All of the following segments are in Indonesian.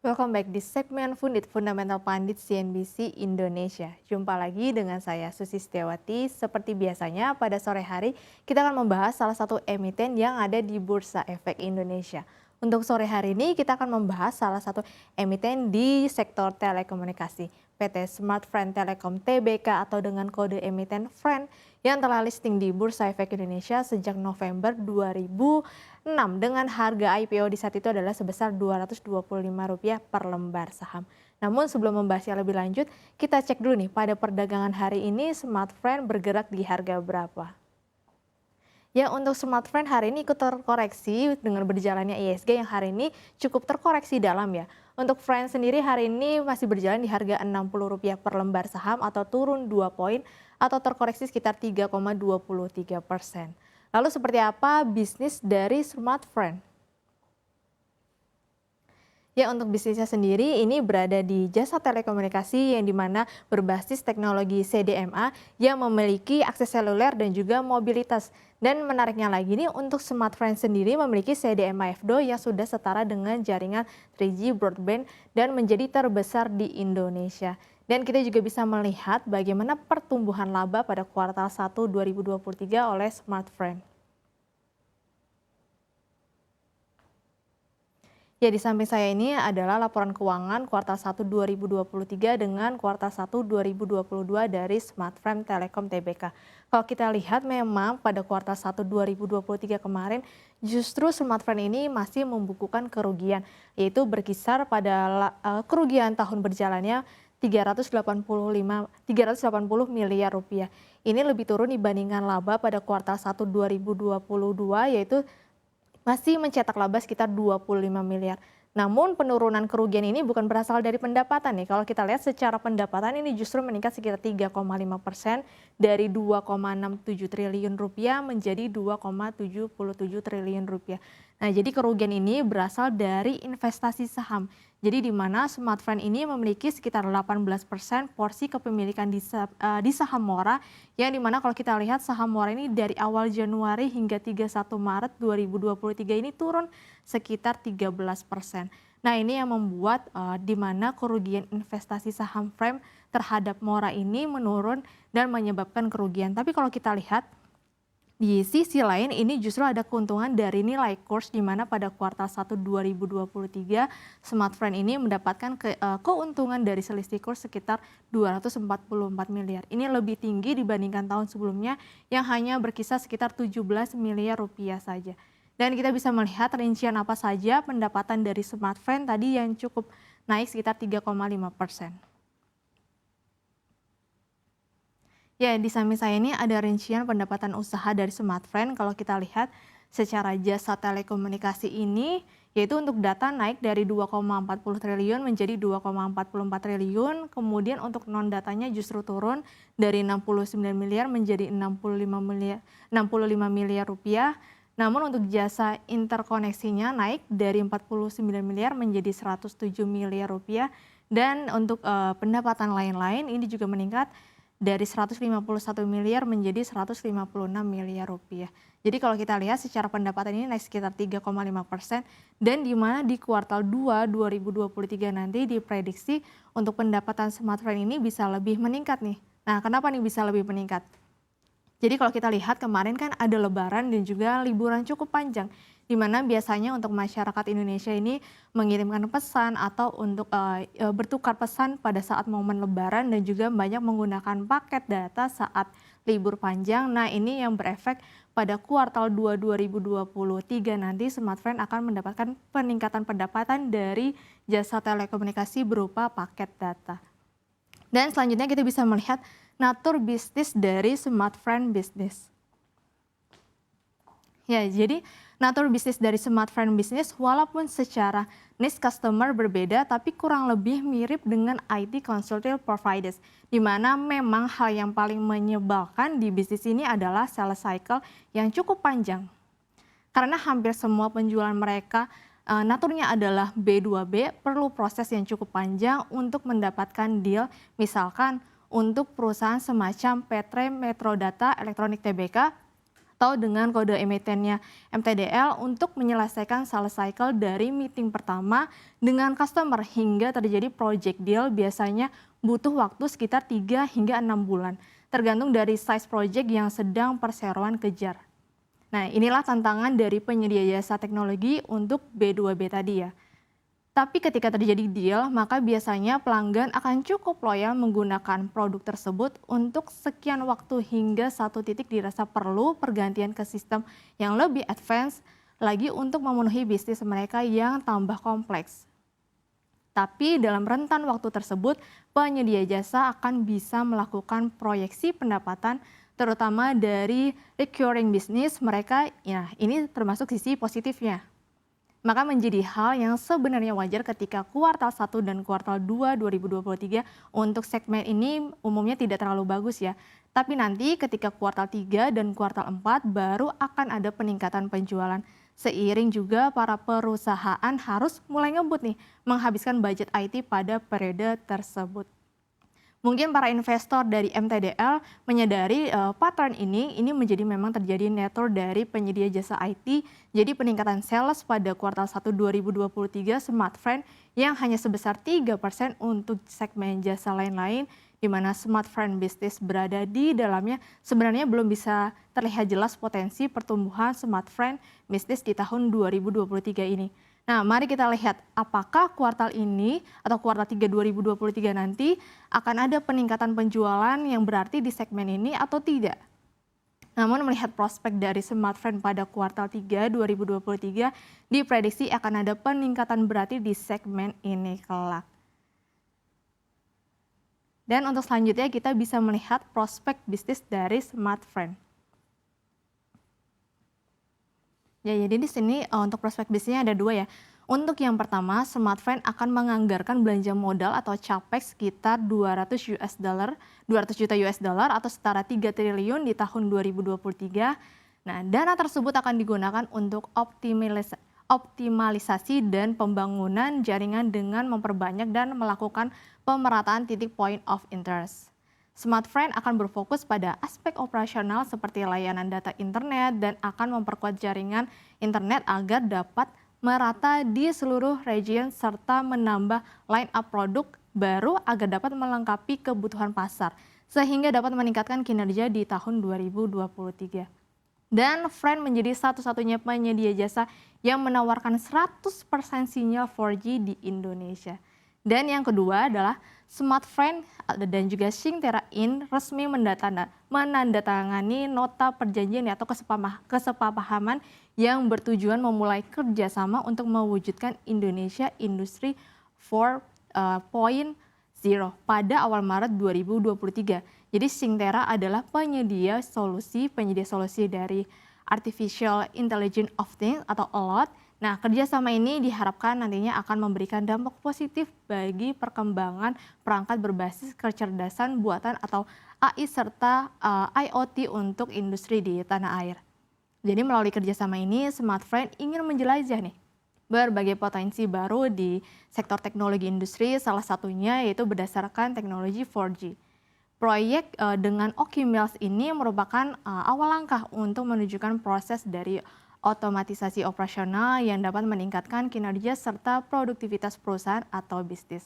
Welcome back di segmen Fundit Fundamental Pandit CNBC Indonesia. Jumpa lagi dengan saya Susi Setiawati. Seperti biasanya pada sore hari kita akan membahas salah satu emiten yang ada di Bursa Efek Indonesia. Untuk sore hari ini kita akan membahas salah satu emiten di sektor telekomunikasi, PT Smart Friend Telekom Tbk atau dengan kode emiten Friend yang telah listing di Bursa Efek Indonesia sejak November 2006 dengan harga IPO di saat itu adalah sebesar Rp225 per lembar saham. Namun sebelum membahasnya lebih lanjut, kita cek dulu nih pada perdagangan hari ini Smart Friend bergerak di harga berapa. Ya, untuk Smart Friend hari ini ikut terkoreksi dengan berjalannya ISG yang hari ini cukup terkoreksi dalam ya. Untuk Friend sendiri hari ini masih berjalan di harga Rp60 per lembar saham atau turun 2 poin atau terkoreksi sekitar 3,23%. Lalu seperti apa bisnis dari Smart Friend? Ya, untuk bisnisnya sendiri ini berada di jasa telekomunikasi yang dimana berbasis teknologi CDMA yang memiliki akses seluler dan juga mobilitas. Dan menariknya lagi nih untuk Smart Friend sendiri memiliki CDMA FDO yang sudah setara dengan jaringan 3G broadband dan menjadi terbesar di Indonesia. Dan kita juga bisa melihat bagaimana pertumbuhan laba pada kuartal 1 2023 oleh Smart Friend. Ya, di samping saya ini adalah laporan keuangan kuartal 1 2023 dengan kuartal 1 2022 dari Smart Friend Telekom Tbk. Kalau kita lihat memang pada kuartal 1 2023 kemarin justru Smart Friend ini masih membukukan kerugian, yaitu berkisar pada kerugian tahun berjalannya 380 miliar rupiah. Ini lebih turun dibandingkan laba pada kuartal 1 2022 yaitu masih mencetak laba sekitar 25 miliar. Namun penurunan kerugian ini bukan berasal dari pendapatan nih. Kalau kita lihat secara pendapatan ini justru meningkat sekitar 3,5% dari 2,67 triliun rupiah menjadi 2,77 triliun rupiah. Nah, jadi kerugian ini berasal dari investasi saham. Jadi di mana Smart Friend ini memiliki sekitar 18% porsi kepemilikan di saham Mora, yang dimana kalau kita lihat saham Mora ini dari awal Januari hingga 31 Maret 2023 ini turun sekitar 13%. Nah, ini yang membuat di mana kerugian investasi saham Frame terhadap Mora ini menurun dan menyebabkan kerugian. Tapi kalau kita lihat di sisi lain ini justru ada keuntungan dari nilai kurs di mana pada kuartal 1 2023 Smart Friend ini mendapatkan keuntungan dari selisih kurs sekitar 244 miliar. Ini lebih tinggi dibandingkan tahun sebelumnya yang hanya berkisar sekitar 17 miliar rupiah saja. Dan kita bisa melihat rincian apa saja pendapatan dari Smart Friend tadi yang cukup naik sekitar 3,5%. Ya, di samping saya ini ada rincian pendapatan usaha dari Smart Friend. Kalau kita lihat secara jasa telekomunikasi ini, yaitu untuk data naik dari 2,40 triliun menjadi 2,44 triliun. Kemudian untuk non datanya justru turun dari 69 miliar menjadi 65 miliar rupiah. Namun untuk jasa interkoneksinya naik dari 49 miliar menjadi 107 miliar rupiah. Dan untuk pendapatan lain-lain ini juga meningkat dari 151 miliar menjadi 156 miliar rupiah. Jadi kalau kita lihat secara pendapatan ini naik sekitar 3,5% dan di mana di kuartal 2 2023 nanti diprediksi untuk pendapatan Smart Friend ini bisa lebih meningkat nih. Nah, kenapa nih bisa lebih meningkat? Jadi kalau kita lihat kemarin kan ada lebaran dan juga liburan cukup panjang, di mana biasanya untuk masyarakat Indonesia ini mengirimkan pesan atau untuk bertukar pesan pada saat momen lebaran dan juga banyak menggunakan paket data saat libur panjang. Nah, ini yang berefek pada kuartal 2 2023 nanti Smart Friend akan mendapatkan peningkatan pendapatan dari jasa telekomunikasi berupa paket data. Dan selanjutnya kita bisa melihat natur bisnis dari Smart Friend Business. Ya, jadi natur bisnis dari Smart Friend Business walaupun secara niche customer berbeda tapi kurang lebih mirip dengan IT consulting providers, di mana memang hal yang paling menyebalkan di bisnis ini adalah sales cycle yang cukup panjang. Karena hampir semua penjualan mereka naturnya adalah B2B, perlu proses yang cukup panjang untuk mendapatkan deal, misalkan untuk perusahaan semacam PT Metrodata Elektronik Tbk atau dengan kode emitennya MTDL untuk menyelesaikan sales cycle dari meeting pertama dengan customer hingga terjadi project deal biasanya butuh waktu sekitar 3 hingga 6 bulan, tergantung dari size project yang sedang perseroan kejar. Nah, inilah tantangan dari penyedia jasa teknologi untuk B2B tadi ya. Tapi ketika terjadi deal, maka biasanya pelanggan akan cukup loyal menggunakan produk tersebut untuk sekian waktu hingga satu titik dirasa perlu pergantian ke sistem yang lebih advance lagi untuk memenuhi bisnis mereka yang tambah kompleks. Tapi dalam rentan waktu tersebut, penyedia jasa akan bisa melakukan proyeksi pendapatan terutama dari recurring business mereka. Ya, ini termasuk sisi positifnya. Maka menjadi hal yang sebenarnya wajar ketika kuartal 1 dan kuartal 2 2023 untuk segmen ini umumnya tidak terlalu bagus ya. Tapi nanti ketika kuartal 3 dan kuartal 4 baru akan ada peningkatan penjualan. Seiring juga para perusahaan harus mulai ngebut nih menghabiskan budget IT pada periode tersebut. Mungkin para investor dari MTDL menyadari pattern ini menjadi memang terjadi neto dari penyedia jasa IT. Jadi peningkatan sales pada kuartal 1 2023 Smartfren yang hanya sebesar 3% untuk segmen jasa lain-lain di mana Smartfren bisnis berada di dalamnya sebenarnya belum bisa terlihat jelas potensi pertumbuhan Smartfren bisnis di tahun 2023 ini. Nah, mari kita lihat apakah kuartal ini atau kuartal 3 2023 nanti akan ada peningkatan penjualan yang berarti di segmen ini atau tidak. Namun melihat prospek dari Smartfren pada kuartal 3 2023 diprediksi akan ada peningkatan berarti di segmen ini kelak. Dan untuk selanjutnya kita bisa melihat prospek bisnis dari Smartfren. Ya, jadi di sini untuk prospek bisnisnya ada dua ya. Untuk yang pertama, Smartfren akan menganggarkan belanja modal atau capex sekitar 200 juta US dollar atau setara 3 triliun di tahun 2023. Nah, dana tersebut akan digunakan untuk optimalisasi dan pembangunan jaringan dengan memperbanyak dan melakukan pemerataan titik point of interest. Smartfren akan berfokus pada aspek operasional seperti layanan data internet dan akan memperkuat jaringan internet agar dapat merata di seluruh region serta menambah line up produk baru agar dapat melengkapi kebutuhan pasar sehingga dapat meningkatkan kinerja di tahun 2023. Dan Fren menjadi satu-satunya penyedia jasa yang menawarkan 100% sinyal 4G di Indonesia. Dan yang kedua adalah Smartfren dan juga Xingtera In resmi menandatangani nota perjanjian atau kesepahaman yang bertujuan memulai kerjasama untuk mewujudkan Indonesia Industri 4.0 pada awal Maret 2023. Jadi Xingtera adalah penyedia solusi dari Artificial Intelligence of Things atau ALOT. Nah, kerjasama ini diharapkan nantinya akan memberikan dampak positif bagi perkembangan perangkat berbasis kecerdasan buatan atau AI serta IoT untuk industri di tanah air. Jadi melalui kerjasama ini, Smartfren ingin menjelajah nih berbagai potensi baru di sektor teknologi industri, salah satunya yaitu berdasarkan teknologi 4G. Proyek dengan Oki Mills ini merupakan awal langkah untuk menunjukkan proses dari otomatisasi operasional yang dapat meningkatkan kinerja serta produktivitas perusahaan atau bisnis.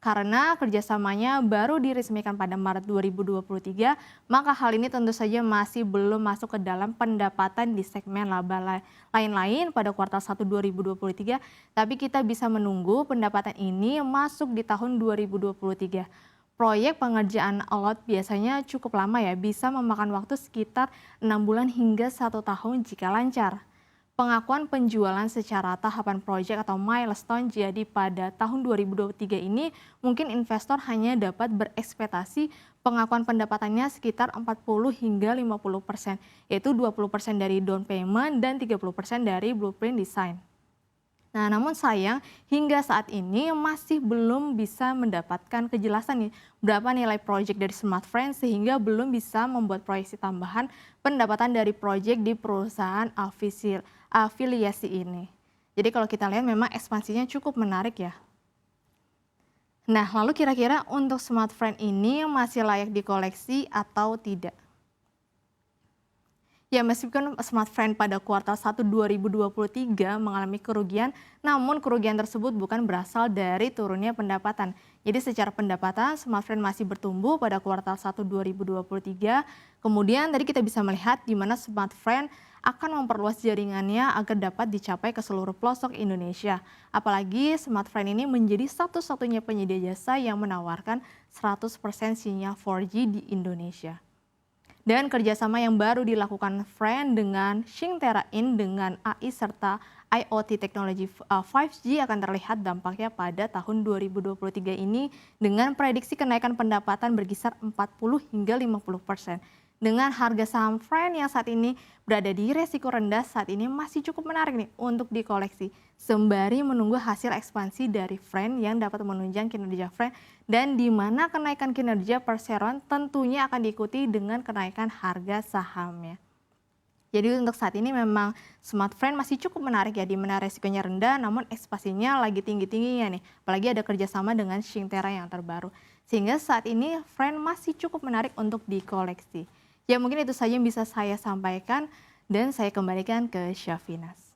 Karena kerjasamanya baru diresmikan pada Maret 2023, maka hal ini tentu saja masih belum masuk ke dalam pendapatan di segmen laba lain-lain pada kuartal 1 2023, tapi kita bisa menunggu pendapatan ini masuk di tahun 2023. Proyek pengerjaan ALOT biasanya cukup lama ya, bisa memakan waktu sekitar 6 bulan hingga 1 tahun jika lancar. Pengakuan penjualan secara tahapan proyek atau milestone jadi pada tahun 2023 ini mungkin investor hanya dapat berekspektasi pengakuan pendapatannya sekitar 40 hingga 50%, yaitu 20% dari down payment dan 30% dari blueprint design. Nah, namun sayang hingga saat ini masih belum bisa mendapatkan kejelasan nih berapa nilai proyek dari Smartfren sehingga belum bisa membuat proyeksi tambahan pendapatan dari proyek di perusahaan afiliasi ini. Jadi kalau kita lihat memang ekspansinya cukup menarik ya. Nah, lalu kira-kira untuk Smartfren ini masih layak dikoleksi atau tidak? Ya, meskipun Smartfren pada kuartal 1 2023 mengalami kerugian, namun kerugian tersebut bukan berasal dari turunnya pendapatan. Jadi secara pendapatan, Smartfren masih bertumbuh pada kuartal 1 2023. Kemudian tadi kita bisa melihat di mana Smartfren akan memperluas jaringannya agar dapat dicapai ke seluruh pelosok Indonesia. Apalagi Smartfren ini menjadi satu-satunya penyedia jasa yang menawarkan 100% sinyal 4G di Indonesia. Dan kerjasama yang baru dilakukan Friend dengan Xingtera In dengan AI serta IoT teknologi 5G akan terlihat dampaknya pada tahun 2023 ini dengan prediksi kenaikan pendapatan berkisar 40 hingga 50%. Dengan harga saham Friend yang saat ini berada di resiko rendah, saat ini masih cukup menarik nih untuk dikoleksi. Sembari menunggu hasil ekspansi dari Friend yang dapat menunjang kinerja Friend dan di mana kenaikan kinerja perseroan tentunya akan diikuti dengan kenaikan harga sahamnya. Jadi untuk saat ini memang Smartfren masih cukup menarik ya, di mana resikonya rendah namun ekspansinya lagi tinggi-tingginya nih. Apalagi ada kerjasama dengan Xingtera yang terbaru. Sehingga saat ini Friend masih cukup menarik untuk dikoleksi. Ya mungkin itu saja yang bisa saya sampaikan dan saya kembalikan ke Syafinas.